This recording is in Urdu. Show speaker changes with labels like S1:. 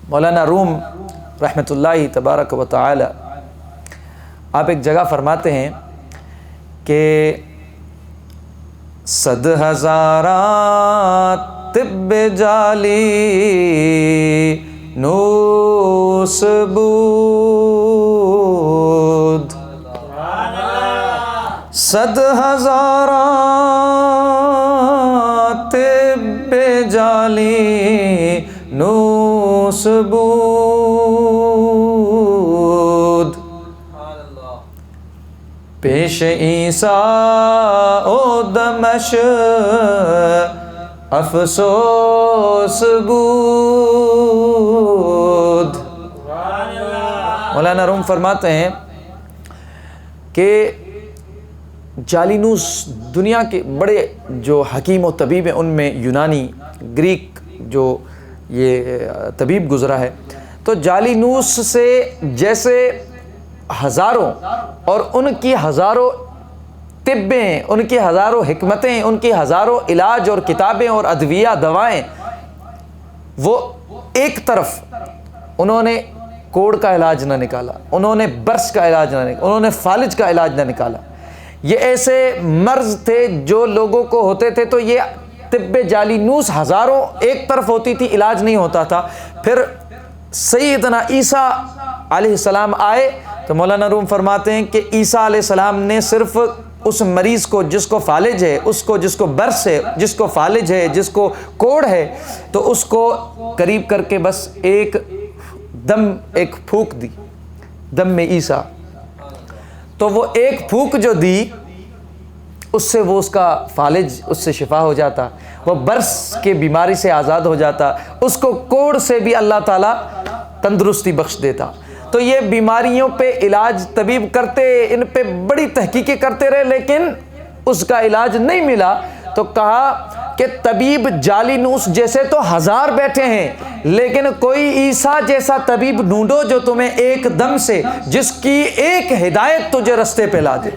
S1: مولانا روم رحمۃ اللہ تبارک و تعالی آپ ایک جگہ فرماتے ہیں کہ 100 ہزاراں طب جعلی نوس بود 100 ہزاراں طب جعلی نوس بود پیش عیسیٰ او دمش افسوس بود۔ مولانا روم فرماتے ہیں کہ جالینوس دنیا کے بڑے جو حکیم و طبیب ہیں، ان میں یونانی گریک جو یہ طبیب گزرا ہے، تو جالینوس سے جیسے ہزاروں اور ان کی ہزاروں طبیں، ان کی ہزاروں حکمتیں، ان کی ہزاروں علاج اور کتابیں اور ادویہ دوائیں، وہ ایک طرف انہوں نے کوڑ کا علاج نہ نکالا، انہوں نے برس کا علاج نہ نکالا، انہوں نے فالج کا علاج نہ نکالا۔ یہ ایسے مرض تھے جو لوگوں کو ہوتے تھے، تو یہ طب جالینوس ہزاروں ایک طرف ہوتی تھی، علاج نہیں ہوتا تھا۔ پھر سیدنا عیسیٰ علیہ السلام آئے تو مولانا روم فرماتے ہیں کہ عیسیٰ علیہ السلام نے صرف اس مریض کو جس کو فالج ہے، جس کو برس ہے، جس کو فالج ہے، جس کو کوڑ ہے، تو اس کو قریب کر کے بس ایک پھونک دی دم میں عیسیٰ، تو وہ ایک پھونک جو دی اس سے وہ اس کا فالج اس سے شفا ہو جاتا، وہ برس کے بیماری سے آزاد ہو جاتا، اس کو کوڑ سے بھی اللہ تعالیٰ تندرستی بخش دیتا۔ تو یہ بیماریوں پہ علاج طبیب کرتے، ان پہ بڑی تحقیقیں کرتے رہے، لیکن اس کا علاج نہیں ملا، تو کہا کہ طبیب جالینوس جیسے تو 1000 بیٹھے ہیں، لیکن کوئی عیسیٰ جیسا طبیب ڈھونڈو جو تمہیں ایک دم سے، جس کی ایک ہدایت تجھے رستے پہ لا دے۔